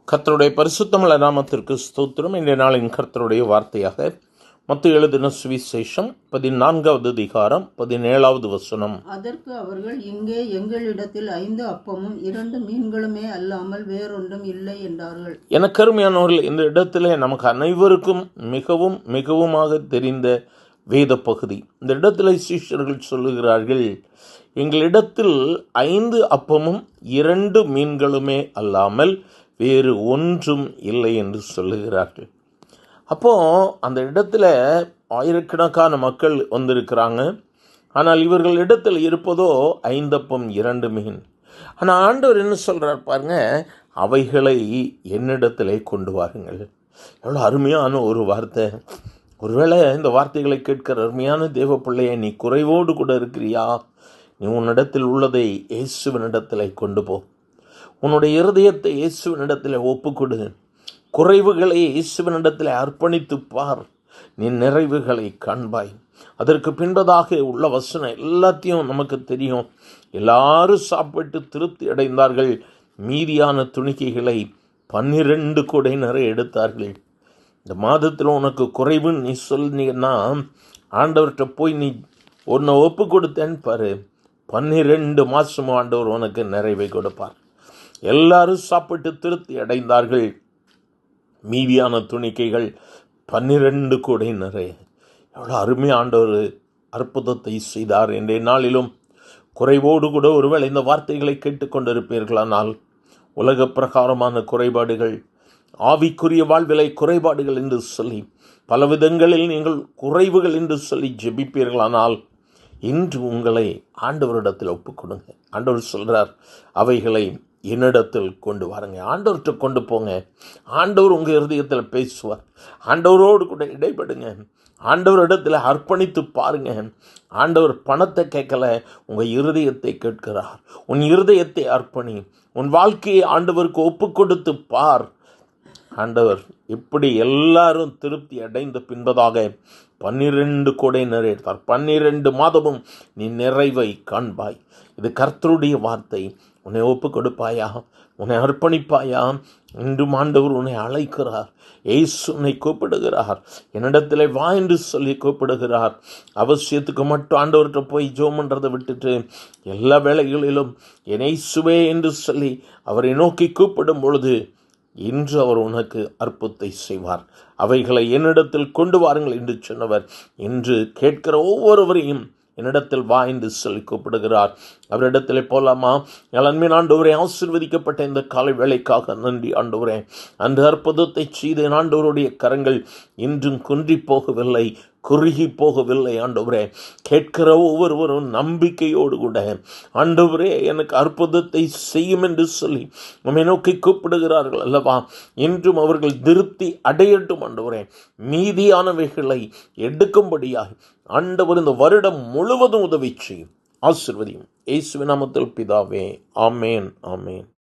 கர்த்தருடைய பரிசுத்தமுள்ள நாமத்திற்கு ஸ்தோத்திரம். இன்றைய நாளின் கர்த்தருடைய வார்த்தையாக மத்தேயு எழுதின சுவிசேஷம் 14வது அதிகாரம் 17வது வசனம். அதற்கு அவர்கள், இங்கே எங்களிடத்தில் 5 அப்பமும் 2 மீன்களுமே அல்லாமல் வேறொன்றும் இல்லை என்றார்கள். எனக்கு அருமையானவர்கள், இந்த இடத்திலே நமக்கு அனைவருக்கும் மிகவும் மிகவுமாக தெரிந்த வேத பகுதி. இந்த இடத்துல சீஷர்கள் சொல்லுகிறார்கள், எங்களிடத்தில் 5 அப்பமும் 2 மீன்களுமே அல்லாமல் வேறு ஒன்றும் இல்லை என்று சொல்லுகிறார்கள். அப்போது அந்த இடத்துல ஆயிரக்கணக்கான மக்கள் வந்திருக்கிறாங்க. ஆனால் இவர்கள் இடத்தில் இருப்பதோ 5 அப்பம் 2 மீன். ஆனால் ஆண்டவர் என்ன சொல்கிறார் பாருங்க, அவைகளை என்னிடத்திலே கொண்டு வாருங்கள். எவ்வளோ அருமையான ஒரு வார்த்தை. ஒருவேளை இந்த வார்த்தைகளை கேட்கிற அருமையான தேவ பிள்ளையை, நீ குறைவோடு கூட இருக்கிறியா? நீ உன்னிடத்தில் உள்ளதை இயேசுவினிடத்தில் கொண்டு போ. உன்னுடைய இருதயத்தை இயேசுவினிடத்தில் ஒப்புக்கொடு. குறைவுகளை இயேசுவினிடத்தில் அர்ப்பணித்து பார், நீ நிறைவுகளை காண்பாய். அதற்கு பின்பதாக உள்ள வசனம் எல்லாத்தையும் நமக்கு தெரியும். எல்லாரும் சாப்பிட்டு திருப்தி அடைந்தார்கள். மீதியான துணிக்கைகளை 12 கூடை நிறைய எடுத்தார்கள். இந்த மாதத்தில் உனக்கு குறைவுன்னு நீ சொன்னீங்கன்னா, ஆண்டவர்கிட்ட போய் நீ ஒன்றை ஒப்பு கொடுத்தேன்னு பாரு, 12 மாதமும் ஆண்டவர் உனக்கு நிறைவை கொடுப்பார். எல்லாரும் சாப்பிட்டு திருப்தி அடைந்தார்கள். மீதியான துணிக்கைகள் 12 கூடை நிறைய. எவ்வளோ அருமை ஆண்டவர் அற்புதத்தை செய்தார். இன்றைய நாளிலும் குறைவோடு கூட ஒருவேளை இந்த வார்த்தைகளை கேட்டுக்கொண்டிருப்பீர்களானால், உலக பிரகாரமான குறைபாடுகள், ஆவிக்குரிய வாழ்விலை குறைபாடுகள் என்று சொல்லி பல விதங்களில் நீங்கள் குறைவுகள் என்று சொல்லி ஜெபிப்பீர்களானால், இன்று உங்களை ஆண்டவரிடத்தில் ஒப்புக்கொடுங்க. ஆண்டவர் சொல்கிறார், அவைகளை என்னிடத்தில் கொண்டு வாருங்க. ஆண்டவர்கிட்ட கொண்டு போங்க. ஆண்டவர் உங்கள் இருதயத்தில் பேசுவார். ஆண்டவரோடு கூட இடைப்படுங்க. ஆண்டவரிடத்தில் அர்ப்பணித்து பாருங்க. ஆண்டவர் பணத்தை கேட்கல, உங்கள் இருதயத்தை கேட்கிறார். உன் இருதயத்தை அர்ப்பணி. உன் வாழ்க்கையை ஆண்டவருக்கு ஒப்பு கொடுத்து பார். ஆண்டவர் இப்படி எல்லாரும் திருப்தி அடைந்த பின்பதாக 12 கூடை நிறைவேற்றார். 12 மாதமும் நீ நிறைவை காண்பாய். இது கர்த்தருடைய வார்த்தை. உன்னை ஒப்பு கொடுப்பாயா? உன்னை அர்ப்பணிப்பாயா? இன்றும் ஆண்டவர் உன்னை அழைக்கிறார். இயேசு உன்னை கூப்பிடுகிறார். என்னிடத்தில் வா என்று சொல்லி கூப்பிடுகிறார். அவசியத்துக்கு மட்டும் ஆண்டவர்கிட்ட போய் ஜெபம் பண்ணுறதை விட்டுட்டு எல்லா வேளைகளிலும் என் இயேசுவே என்று சொல்லி அவரை நோக்கி கூப்பிடும் பொழுது இன்று அவர் உனக்கு அற்புதத்தை செய்வார். அவைகளை என்னிடத்தில் கொண்டு வாருங்கள் என்று சொன்னவர் இன்று கேட்கிற ஒவ்வொருவரையும் என்னிடத்தில் வா என்று சொல்லி கூப்பிடுகிறார். அவரிடத்தில் போலாமா? அன்பின் ஆண்டவரே, ஆசீர்வதிக்கப்பட்ட இந்த காலை வேளைக்காக நன்றி ஆண்டவரே. அந்த அற்புதத்தை செய்த ஆண்டவருடைய கரங்கள் இன்றும் குன்றி போகவில்லை, குறுகி போகவில்லை. ஆண்டவரே, கேட்கிற ஒவ்வொருவரும் நம்பிக்கையோடு கூட ஆண்டவரே எனக்கு அற்புதத்தை செய்யும் என்று சொல்லி நம்மை நோக்கி கூப்பிடுகிறார்கள் அல்லவா? இன்றும் அவர்கள் திருப்தி அடையட்டும் ஆண்டவரே. மீதியானவைகளை எடுக்கும்படியாக ஆண்டவர் இந்த வருடம் முழுவதும் உதவி செய்யும். ஆசீர்வதியும். இயேசுவின் நாமத்தில் பிதாவே, ஆமேன், ஆமேன்.